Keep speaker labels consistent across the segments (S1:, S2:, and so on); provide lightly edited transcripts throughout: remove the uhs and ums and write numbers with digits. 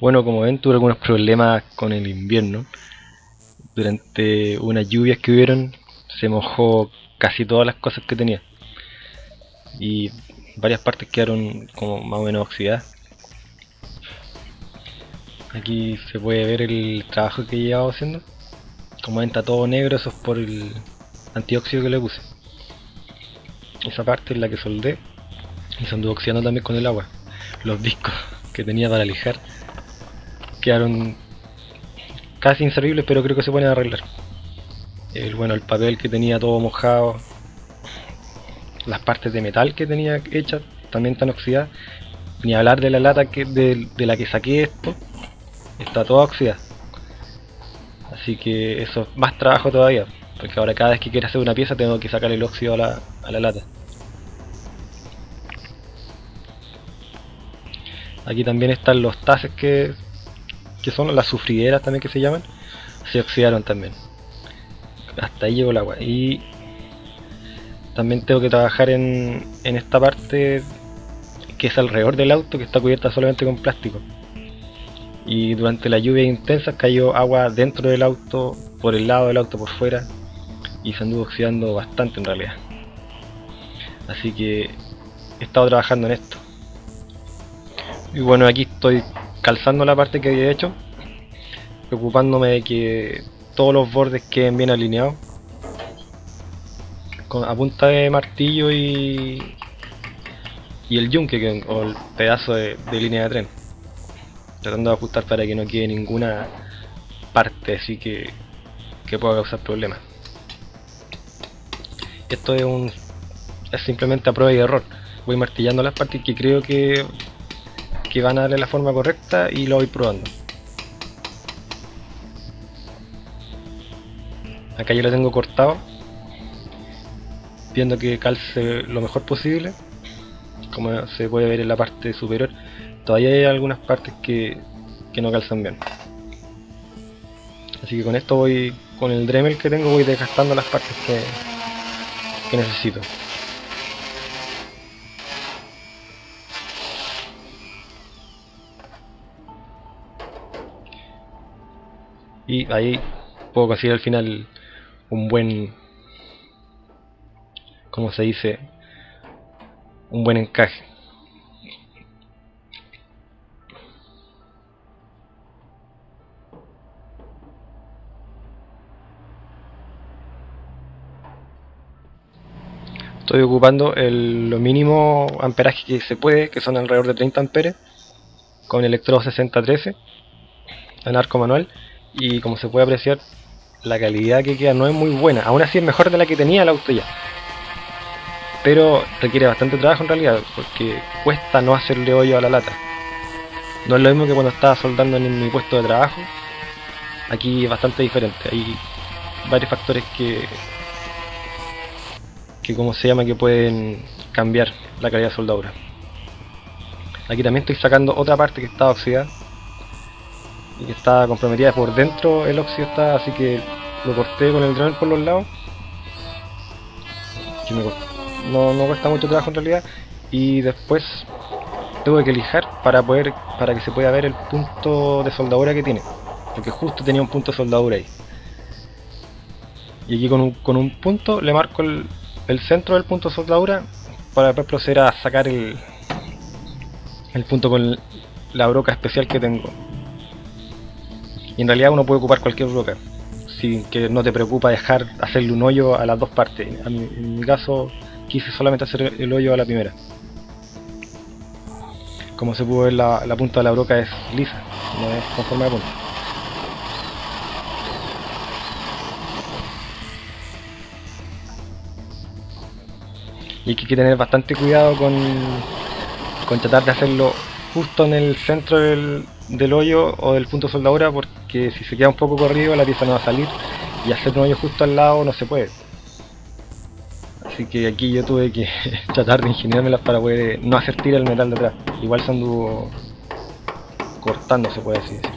S1: Bueno, como ven, tuve algunos problemas con el invierno. Durante unas lluvias que hubieron, se mojó casi todas las cosas que tenía. Y varias partes quedaron como más o menos oxidadas. Aquí se puede ver el trabajo que he llevado haciendo. Como ven, está todo negro, eso es por el antióxido que le puse. Esa parte es la que soldé y se anduvo oxidando también con el agua. Los discos que tenía para lijar quedaron casi inservibles, pero creo que se pueden arreglar. El papel que tenía todo mojado, las partes de metal que tenía hechas también están oxidadas. Ni hablar de la lata de la que saqué esto, está toda oxidada. Así que eso es más trabajo todavía, porque ahora cada vez que quiera hacer una pieza tengo que sacar el óxido a la lata. Aquí también están los tases que son las sufrideras también que se llaman, se oxidaron también. Hasta ahí llegó el agua. Y también tengo que trabajar en esta parte que es alrededor del auto, que está cubierta solamente con plástico. Y durante las lluvias intensas cayó agua dentro del auto, por el lado del auto, por fuera, y se anduvo oxidando bastante en realidad. Así que he estado trabajando en esto. Y bueno, aquí estoy calzando la parte que había hecho, preocupándome de que todos los bordes queden bien alineados, a punta de martillo y el yunque o el pedazo de línea de tren, tratando de ajustar para que no quede ninguna parte así que pueda causar problemas. Esto es simplemente a prueba y error. Voy martillando las partes que creo que van a darle la forma correcta y lo voy probando. Acá yo lo tengo cortado, viendo que calce lo mejor posible. Como se puede ver en la parte superior, todavía hay algunas partes que no calzan bien. Así que con esto voy, con el Dremel que tengo, voy desgastando las partes que necesito. Y ahí puedo conseguir al final un buen, ¿cómo se dice? Un buen encaje. Estoy ocupando lo mínimo amperaje que se puede, que son alrededor de 30 amperes, con electrodo 6013 en arco manual. Y como se puede apreciar, la calidad que queda no es muy buena. Aún así es mejor de la que tenía el auto ya, pero requiere bastante trabajo en realidad, porque cuesta no hacerle hoyo a la lata. No es lo mismo que cuando estaba soldando en mi puesto de trabajo. Aquí es bastante diferente. Hay varios factores que como se llama, que pueden cambiar la calidad de soldadura. Aquí también estoy sacando otra parte que estaba oxidada y que está comprometida por dentro. El óxido está, así que lo corté con el Dremel por los lados, que no cuesta mucho trabajo en realidad. Y después tuve que lijar para que se pueda ver el punto de soldadura que tiene, porque justo tenía un punto de soldadura ahí. Y aquí con un punto le marco el centro del punto de soldadura para después proceder a sacar el punto con la broca especial que tengo. Y en realidad uno puede ocupar cualquier broca, sin que no te preocupa hacerle un hoyo a las dos partes. En mi caso quise solamente hacer el hoyo a la primera. Como se puede ver, la punta de la broca es lisa, no es con forma de punta. Y hay que tener bastante cuidado con tratar de hacerlo justo en el centro del hoyo o del punto de soldadura, porque si se queda un poco corrido la pieza no va a salir, y hacer un hoyo justo al lado no se puede. Así que aquí yo tuve que tratar de ingeniármelas para poder no hacer tira el metal de atrás. Igual se anduvo cortando, se puede así decir.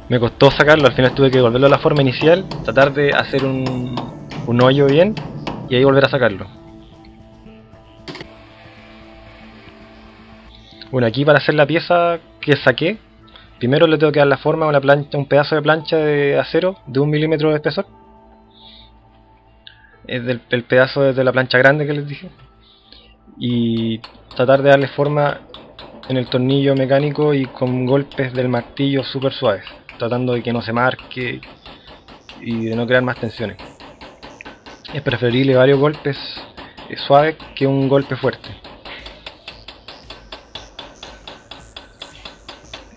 S1: Me costó sacarlo, al final tuve que volverlo a la forma inicial, tratar de hacer un hoyo bien y ahí volver a sacarlo. Bueno, aquí para hacer la pieza que saqué, primero le tengo que dar la forma a una plancha, un pedazo de plancha de acero de 1 milímetro de espesor. Es el pedazo de la plancha grande que les dije. Y tratar de darle forma en el tornillo mecánico y con golpes del martillo súper suaves, tratando de que no se marque y de no crear más tensiones. Es preferible varios golpes suaves que un golpe fuerte.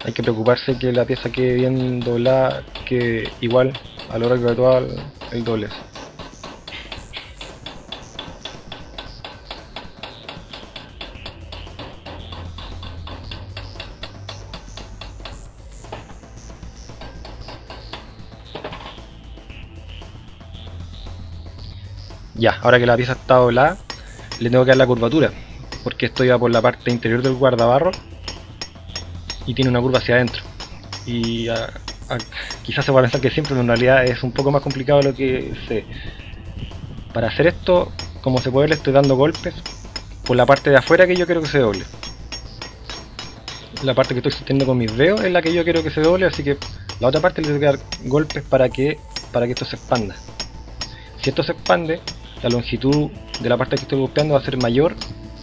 S1: Hay que preocuparse que la pieza quede bien doblada, que igual a lo largo de todo el doblez. Ya, ahora que la pieza está doblada, le tengo que dar la curvatura, porque esto iba por la parte interior del guardabarro y tiene una curva hacia adentro. Y quizás se va a pensar que siempre, pero en realidad es un poco más complicado de lo que sé. Para hacer esto, como se puede ver, le estoy dando golpes por la parte de afuera que yo quiero que se doble. La parte que estoy sosteniendo con mis dedos es la que yo quiero que se doble, así que la otra parte le tengo que dar golpes para que esto se expanda. Si esto se expande, la longitud de la parte que estoy golpeando va a ser mayor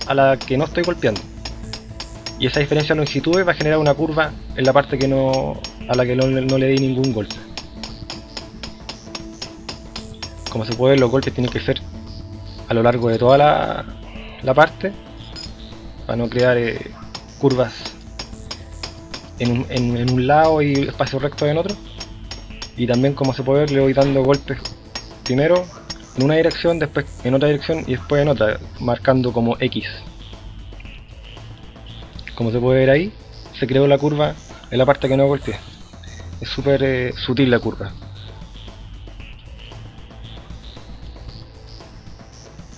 S1: a la que no estoy golpeando. Y esa diferencia de longitudes va a generar una curva en la parte a la que no le di ningún golpe. Como se puede ver, los golpes tienen que ser a lo largo de toda la parte para no crear curvas en un lado y espacio recto en otro. Y también, como se puede ver, le voy dando golpes primero en una dirección, después en otra dirección y después en otra, marcando como X. Como se puede ver ahí, se creó la curva en la parte que no golpeé. Es súper sutil la curva.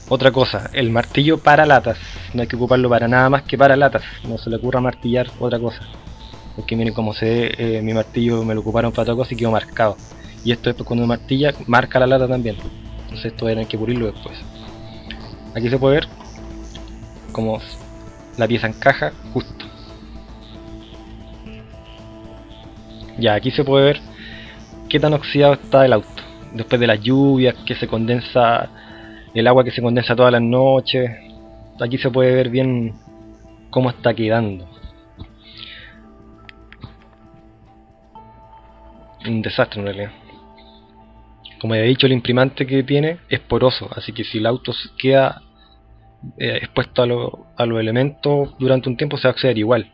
S1: Otra cosa, el martillo para latas. No hay que ocuparlo para nada más que para latas. No se le ocurra martillar otra cosa. Porque miren cómo se ve, mi martillo me lo ocuparon para otra cosa y quedó marcado. Y esto después cuando martilla, marca la lata también. Entonces esto hay que pulirlo después. Aquí se puede ver cómo la pieza encaja justo. Ya, aquí se puede ver qué tan oxidado está el auto. Después de las lluvias, que se condensa, el agua que se condensa todas las noches. Aquí se puede ver bien cómo está quedando. Un desastre en realidad. Como ya he dicho, el imprimante que tiene es poroso, así que si el auto queda expuesto a los elementos durante un tiempo, se va a oxidar igual.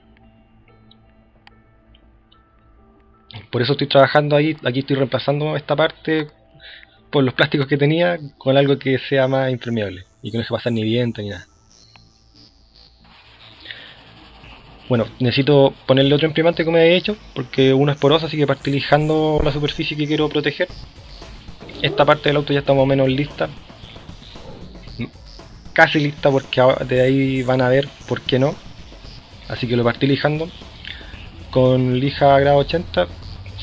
S1: Por eso estoy trabajando ahí, aquí estoy reemplazando esta parte por los plásticos que tenía con algo que sea más impermeable y que no se pasar ni viento ni nada. Bueno, necesito ponerle otro imprimante como he hecho, porque uno es poroso, así que partí lijando la superficie que quiero proteger. Esta parte del auto ya está más o menos lista, casi lista, porque de ahí van a ver por qué no. Así que lo partí lijando con lija grado 80,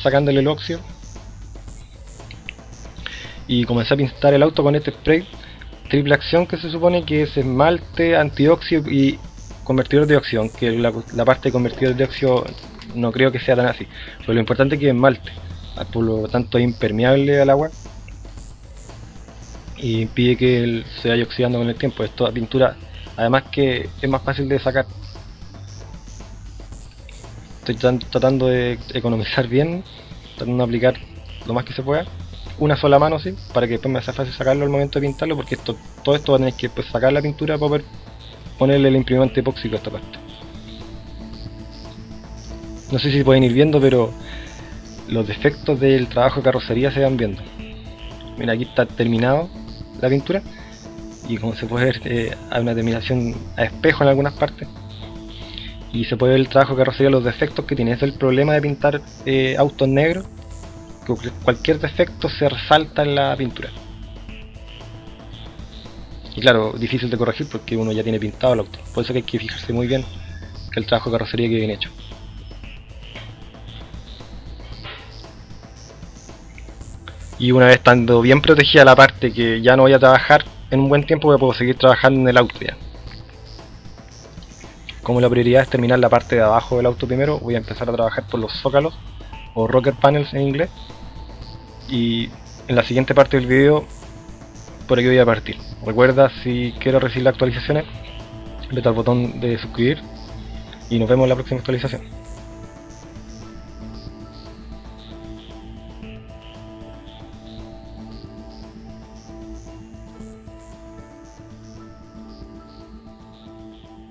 S1: sacándole el óxido, y comencé a pintar el auto con este spray triple acción, que se supone que es esmalte, antióxido y convertidor de óxido, aunque la parte de convertidor de óxido no creo que sea tan así, pero lo importante es que es esmalte, por lo tanto es impermeable al agua y impide que se vaya oxidando con el tiempo. Esta pintura además que es más fácil de sacar. Estoy tratando de economizar bien, tratando de aplicar lo más que se pueda, una sola mano, sí, para que después me sea fácil sacarlo al momento de pintarlo, porque todo esto va a tener que después sacar la pintura para poder ponerle el imprimante epóxico a esta parte. No sé si pueden ir viendo, pero los defectos del trabajo de carrocería se van viendo. Mira, aquí está terminado la pintura y como se puede ver hay una terminación a espejo en algunas partes y se puede ver el trabajo de carrocería, los defectos que tiene. Ese es el problema de pintar autos negros, que cualquier defecto se resalta en la pintura. Y claro, difícil de corregir porque uno ya tiene pintado el auto, por eso que hay que fijarse muy bien que el trabajo de carrocería quede bien hecho. Y una vez estando bien protegida la parte que ya no voy a trabajar en un buen tiempo, voy a poder seguir trabajando en el auto ya. Como la prioridad es terminar la parte de abajo del auto primero, voy a empezar a trabajar por los zócalos o rocker panels en inglés. Y en la siguiente parte del video, por aquí voy a partir. Recuerda, si quieres recibir las actualizaciones, vete al botón de suscribir y nos vemos en la próxima actualización.